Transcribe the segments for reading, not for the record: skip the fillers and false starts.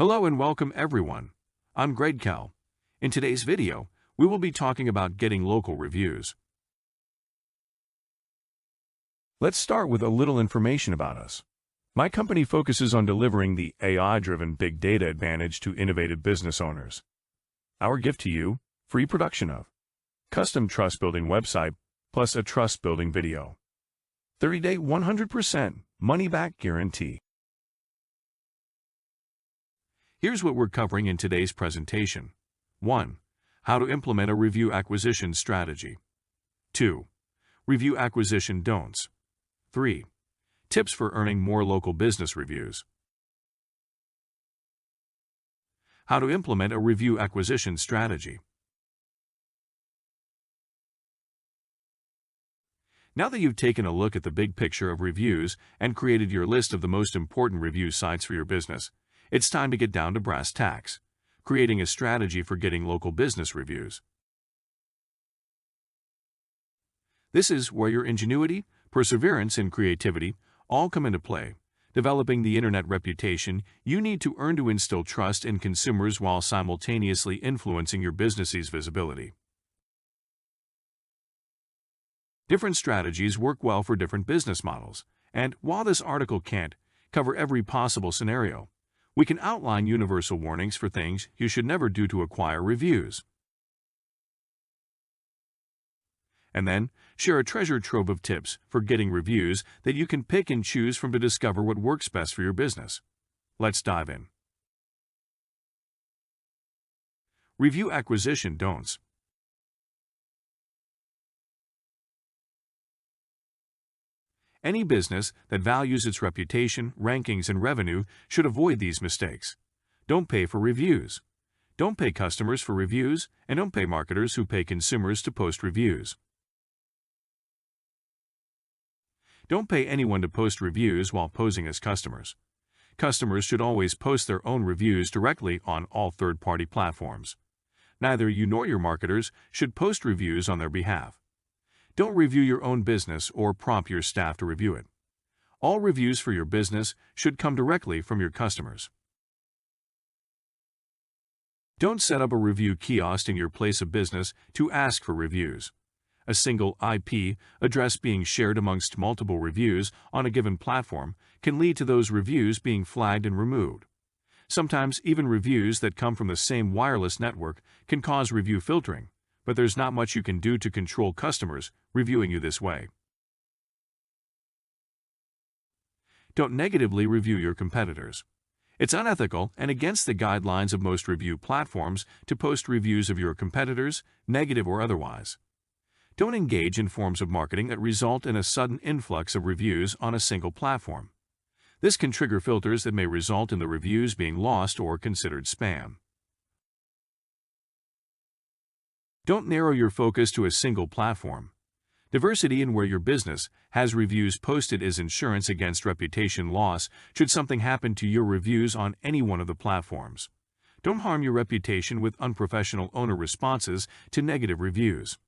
Hello and welcome everyone. I'm Greg Kell. In today's video, we will be talking about getting local reviews. Let's start with a little information about us. My company focuses on delivering the AI-driven big data advantage to innovative business owners. Our gift to you, free production of custom trust-building website plus a trust-building video. 30-day 100% money-back guarantee. Here's what we're covering in today's presentation. 1. How to implement a review acquisition strategy. 2. Review acquisition don'ts. 3. Tips for earning more local business reviews. How to implement a review acquisition strategy. Now that you've taken a look at the big picture of reviews and created your list of the most important review sites for your business, it's time to get down to brass tacks, creating a strategy for getting local business reviews. This is where your ingenuity, perseverance, and creativity all come into play, developing the internet reputation you need to earn to instill trust in consumers while simultaneously influencing your business's visibility. Different strategies work well for different business models, and while this article can't cover every possible scenario, we can outline universal warnings for things you should never do to acquire reviews. And then, share a treasure trove of tips for getting reviews that you can pick and choose from to discover what works best for your business. Let's dive in. Review acquisition don'ts. Any business that values its reputation, rankings, and revenue should avoid these mistakes. Don't pay for reviews. Don't pay customers for reviews, and don't pay marketers who pay consumers to post reviews. Don't pay anyone to post reviews while posing as customers. Customers should always post their own reviews directly on all third-party platforms. Neither you nor your marketers should post reviews on their behalf. Don't review your own business or prompt your staff to review it. All reviews for your business should come directly from your customers. Don't set up a review kiosk in your place of business to ask for reviews. A single IP address being shared amongst multiple reviews on a given platform can lead to those reviews being flagged and removed. Sometimes even reviews that come from the same wireless network can cause review filtering, but there's not much you can do to control customers reviewing you this way. Don't negatively review your competitors. It's unethical and against the guidelines of most review platforms to post reviews of your competitors, negative or otherwise. Don't engage in forms of marketing that result in a sudden influx of reviews on a single platform. This can trigger filters that may result in the reviews being lost or considered spam. Don't narrow your focus to a single platform. Diversity in where your business has reviews posted is insurance against reputation loss should something happen to your reviews on any one of the platforms. Don't harm your reputation with unprofessional owner responses to negative reviews.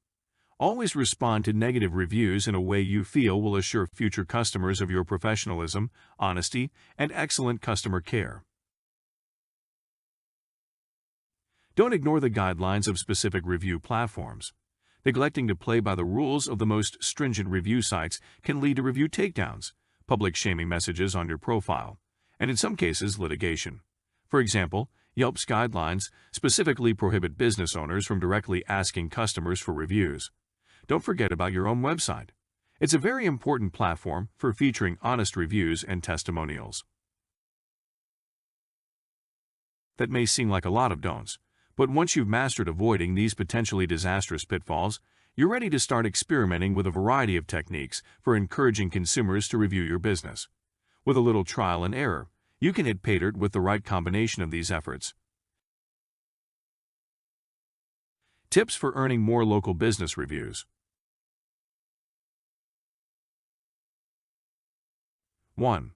Always respond to negative reviews in a way you feel will assure future customers of your professionalism, honesty, and excellent customer care. Don't ignore the guidelines of specific review platforms. Neglecting to play by the rules of the most stringent review sites can lead to review takedowns, public shaming messages on your profile, and in some cases, litigation. For example, Yelp's guidelines specifically prohibit business owners from directly asking customers for reviews. Don't forget about your own website. It's a very important platform for featuring honest reviews and testimonials. That may seem like a lot of don'ts, but once you've mastered avoiding these potentially disastrous pitfalls, you're ready to start experimenting with a variety of techniques for encouraging consumers to review your business. With a little trial and error, you can hit pay dirt with the right combination of these efforts. Tips for earning more local business reviews. 1.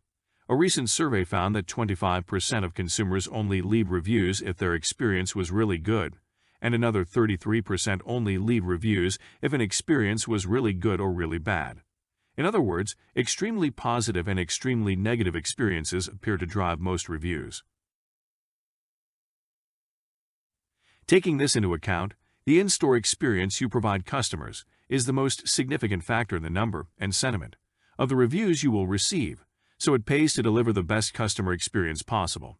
A recent survey found that 25% of consumers only leave reviews if their experience was really good, and another 33% only leave reviews if an experience was really good or really bad. In other words, extremely positive and extremely negative experiences appear to drive most reviews. Taking this into account, the in-store experience you provide customers is the most significant factor in the number and sentiment of the reviews you will receive, so it pays to deliver the best customer experience possible.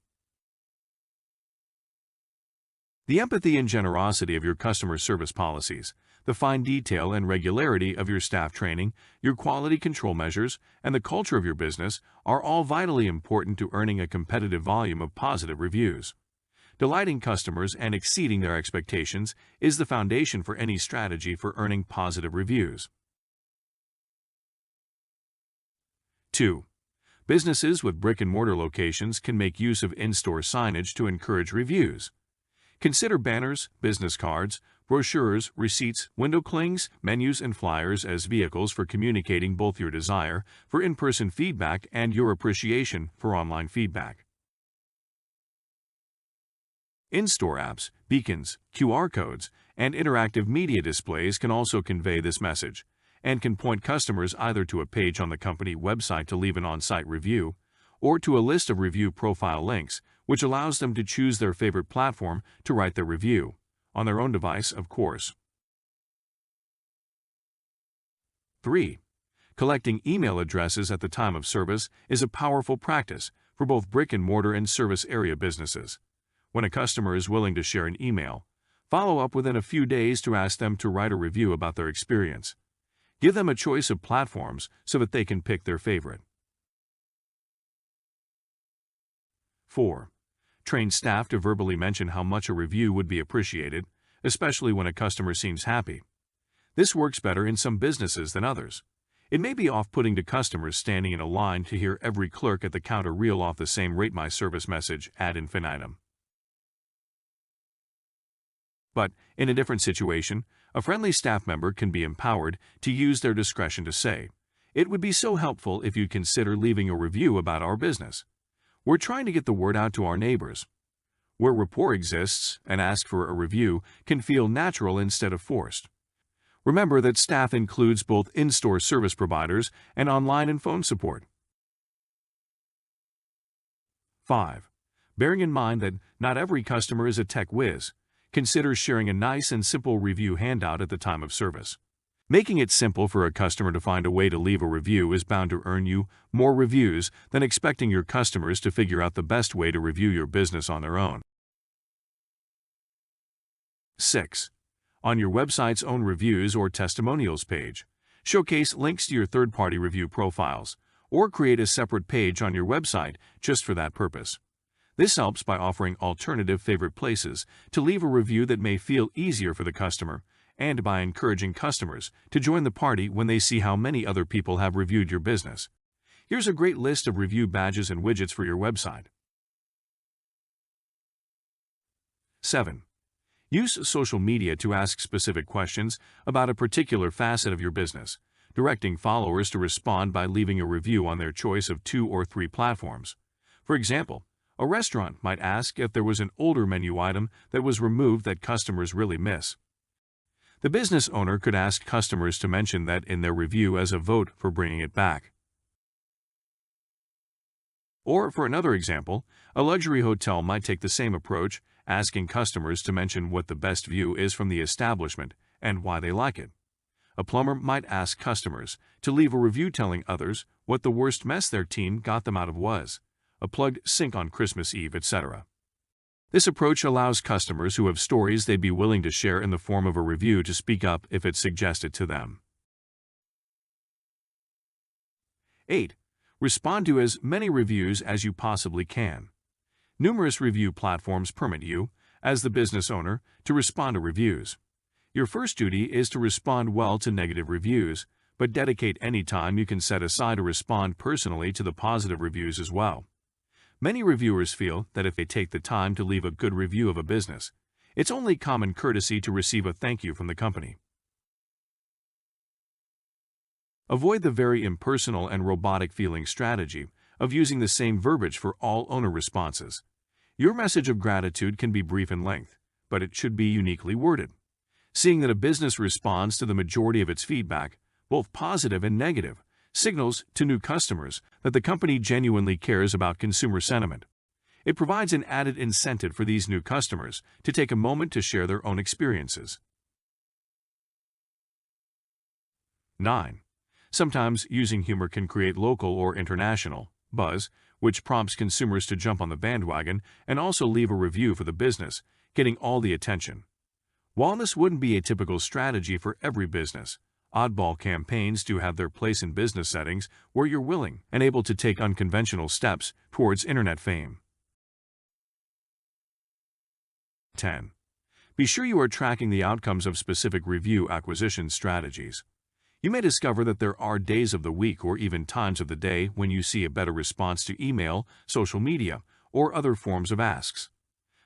The empathy and generosity of your customer service policies, the fine detail and regularity of your staff training, your quality control measures, and the culture of your business are all vitally important to earning a competitive volume of positive reviews. Delighting customers and exceeding their expectations is the foundation for any strategy for earning positive reviews. 2. Businesses with brick-and-mortar locations can make use of in-store signage to encourage reviews. Consider banners, business cards, brochures, receipts, window clings, menus, and flyers as vehicles for communicating both your desire for in-person feedback and your appreciation for online feedback. In-store apps, beacons, QR codes, and interactive media displays can also convey this message and can point customers either to a page on the company website to leave an on-site review or to a list of review profile links, which allows them to choose their favorite platform to write their review, on their own device, of course. 3. Collecting email addresses at the time of service is a powerful practice for both brick-and-mortar and service area businesses. When a customer is willing to share an email, follow up within a few days to ask them to write a review about their experience. Give them a choice of platforms so that they can pick their favorite. 4. Train staff to verbally mention how much a review would be appreciated, especially when a customer seems happy. This works better in some businesses than others. It may be off-putting to customers standing in a line to hear every clerk at the counter reel off the same "Rate my service" message ad infinitum. But, in a different situation, a friendly staff member can be empowered to use their discretion to say, "It would be so helpful if you'd consider leaving a review about our business. We're trying to get the word out to our neighbors." Where rapport exists, and ask for a review can feel natural instead of forced. Remember that staff includes both in-store service providers and online and phone support. 5. Bearing in mind that not every customer is a tech whiz, consider sharing a nice and simple review handout at the time of service. Making it simple for a customer to find a way to leave a review is bound to earn you more reviews than expecting your customers to figure out the best way to review your business on their own. 6. On your website's own reviews or testimonials page, showcase links to your third-party review profiles, or create a separate page on your website just for that purpose. This helps by offering alternative favorite places to leave a review that may feel easier for the customer, and by encouraging customers to join the party when they see how many other people have reviewed your business. Here's a great list of review badges and widgets for your website. 7. Use social media to ask specific questions about a particular facet of your business, directing followers to respond by leaving a review on their choice of 2 or 3 platforms. For example, a restaurant might ask if there was an older menu item that was removed that customers really miss. The business owner could ask customers to mention that in their review as a vote for bringing it back. Or, for another example, a luxury hotel might take the same approach, asking customers to mention what the best view is from the establishment and why they like it. A plumber might ask customers to leave a review telling others what the worst mess their team got them out of was, a plugged sink on Christmas Eve, etc. This approach allows customers who have stories they'd be willing to share in the form of a review to speak up if it's suggested to them. 8. Respond to as many reviews as you possibly can. Numerous review platforms permit you, as the business owner, to respond to reviews. Your first duty is to respond well to negative reviews, but dedicate any time you can set aside to respond personally to the positive reviews as well. Many reviewers feel that if they take the time to leave a good review of a business, it's only common courtesy to receive a thank you from the company. Avoid the very impersonal and robotic-feeling strategy of using the same verbiage for all owner responses. Your message of gratitude can be brief in length, but it should be uniquely worded. Seeing that a business responds to the majority of its feedback, both positive and negative, signals to new customers that the company genuinely cares about consumer sentiment. It provides an added incentive for these new customers to take a moment to share their own experiences. 9. Sometimes using humor can create local or international buzz, which prompts consumers to jump on the bandwagon and also leave a review for the business, getting all the attention. While this wouldn't be a typical strategy for every business, oddball campaigns do have their place in business settings where you're willing and able to take unconventional steps towards internet fame. 10. Be sure you are tracking the outcomes of specific review acquisition strategies. You may discover that there are days of the week or even times of the day when you see a better response to email, social media, or other forms of asks.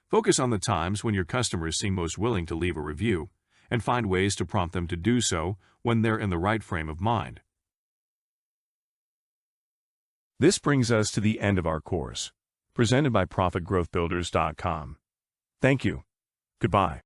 Focus on the times when your customers seem most willing to leave a review, and find ways to prompt them to do so when they're in the right frame of mind. This brings us to the end of our course, presented by ProfitGrowthBuilders.com. Thank you. Goodbye.